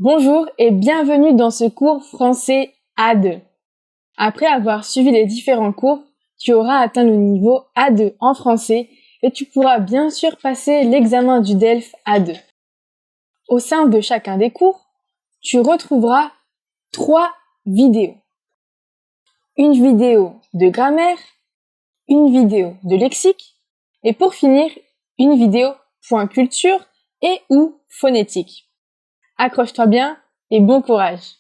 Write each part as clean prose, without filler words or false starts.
Bonjour et bienvenue dans ce cours français A2. Après avoir suivi les différents cours, tu auras atteint le niveau A2 en français et tu pourras bien sûr passer l'examen du DELF A2. Au sein de chacun des cours, tu retrouveras 3 vidéos. Une vidéo de grammaire, une vidéo de lexique et pour finir, une vidéo point culture et ou phonétique. Accroche-toi bien et bon courage.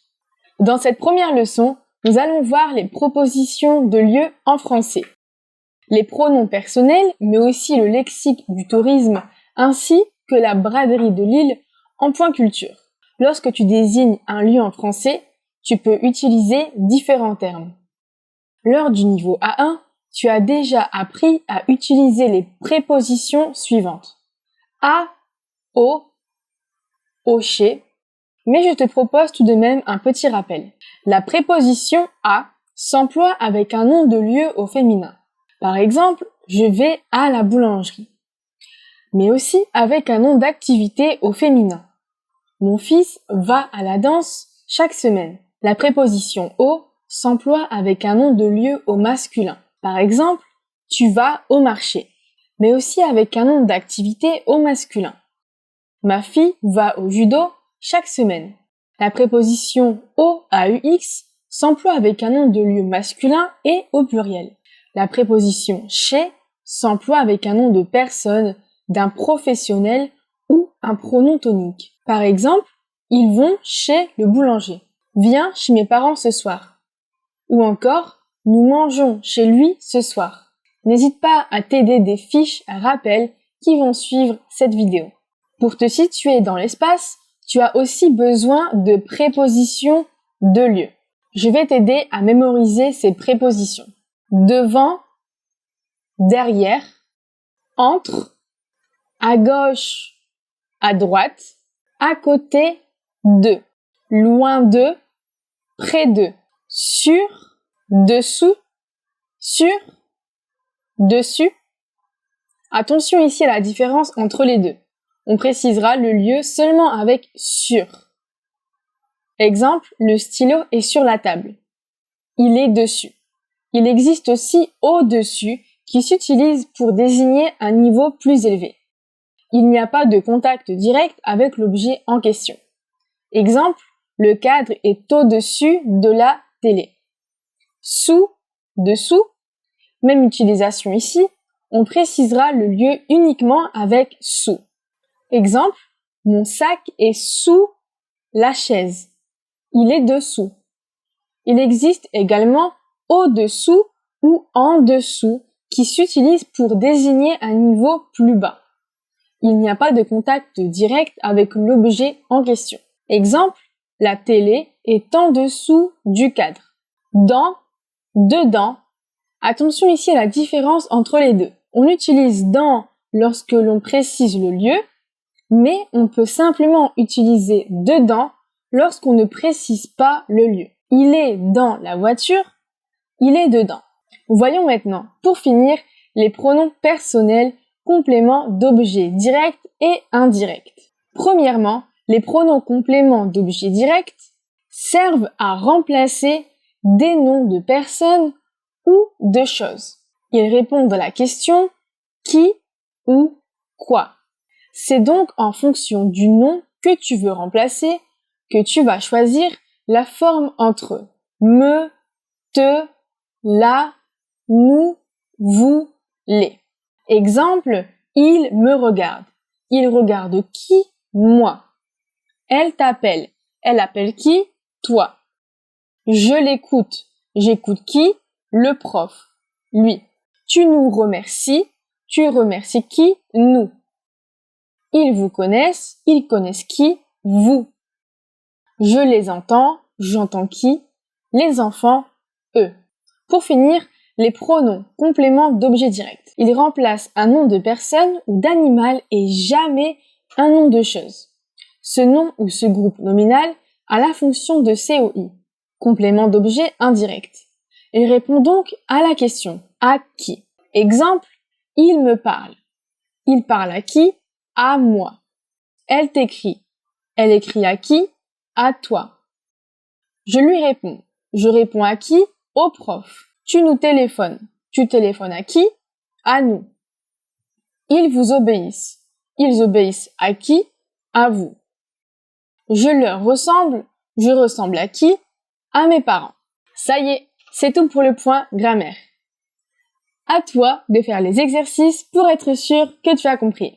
Dans cette première leçon, nous allons voir les propositions de lieux en français, les pronoms personnels, mais aussi le lexique du tourisme, ainsi que la braderie de Lille en point culture. Lorsque tu désignes un lieu en français, tu peux utiliser différents termes. Lors du niveau A1, tu as déjà appris à utiliser les prépositions suivantes. À, au, chez, mais je te propose tout de même un petit rappel. La préposition à s'emploie avec un nom de lieu au féminin. Par exemple, je vais à la boulangerie. Mais aussi avec un nom d'activité au féminin. Mon fils va à la danse chaque semaine. La préposition au s'emploie avec un nom de lieu au masculin. Par exemple, tu vas au marché. Mais aussi avec un nom d'activité au masculin. Ma fille va au judo chaque semaine. La préposition au AUX s'emploie avec un nom de lieu masculin et au pluriel. La préposition chez s'emploie avec un nom de personne, d'un professionnel ou un pronom tonique. Par exemple, ils vont chez le boulanger. Viens chez mes parents ce soir. Ou encore, nous mangeons chez lui ce soir. N'hésite pas à t'aider des fiches à rappel qui vont suivre cette vidéo. Pour te situer dans l'espace, tu as aussi besoin de prépositions de lieu. Je vais t'aider à mémoriser ces prépositions. Devant, derrière, entre, à gauche, à droite, à côté de, loin de, près de, sur, dessous, sur, dessus. Attention ici à la différence entre les deux. On précisera le lieu seulement avec sur. Exemple, le stylo est sur la table. Il est dessus. Il existe aussi au-dessus qui s'utilise pour désigner un niveau plus élevé. Il n'y a pas de contact direct avec l'objet en question. Exemple, le cadre est au-dessus de la télé. Sous, dessous, même utilisation ici, on précisera le lieu uniquement avec sous. Exemple, mon sac est sous la chaise. Il est dessous. Il existe également au-dessous ou en dessous qui s'utilise pour désigner un niveau plus bas. Il n'y a pas de contact direct avec l'objet en question. Exemple, la télé est en dessous du cadre. Dans, dedans. Attention ici à la différence entre les deux. On utilise dans lorsque l'on précise le lieu, mais on peut simplement utiliser dedans lorsqu'on ne précise pas le lieu. Il est dans la voiture, il est dedans. Voyons maintenant, pour finir, les pronoms personnels compléments d'objets directs et indirects. Premièrement, les pronoms compléments d'objets directs servent à remplacer des noms de personnes ou de choses. Ils répondent à la question qui ou quoi. C'est donc en fonction du nom que tu veux remplacer que tu vas choisir la forme entre me, te, la, nous, vous, les. Exemple, il me regarde. Il regarde qui? Moi. Elle t'appelle. Elle appelle qui? Toi. Je l'écoute. J'écoute qui? Le prof. Lui. Tu nous remercies. Tu remercies qui? Nous. Ils vous connaissent. Ils connaissent qui? Vous. Je les entends. J'entends qui? Les enfants, eux. Pour finir, les pronoms compléments d'objets directs. Ils remplacent un nom de personne ou d'animal et jamais un nom de chose. Ce nom ou ce groupe nominal a la fonction de COI, complément d'objet indirect. Il répond donc à la question « à qui ?» Exemple, il me parle. Il parle à qui? À moi. Elle t'écrit. Elle écrit à qui? À toi. Je lui réponds. Je réponds à qui? Au prof. Tu nous téléphones. Tu téléphones à qui? À nous. Ils vous obéissent. Ils obéissent à qui? À vous. Je leur ressemble. Je ressemble à qui? À mes parents. Ça y est, c'est tout pour le point grammaire. À toi de faire les exercices pour être sûr que tu as compris.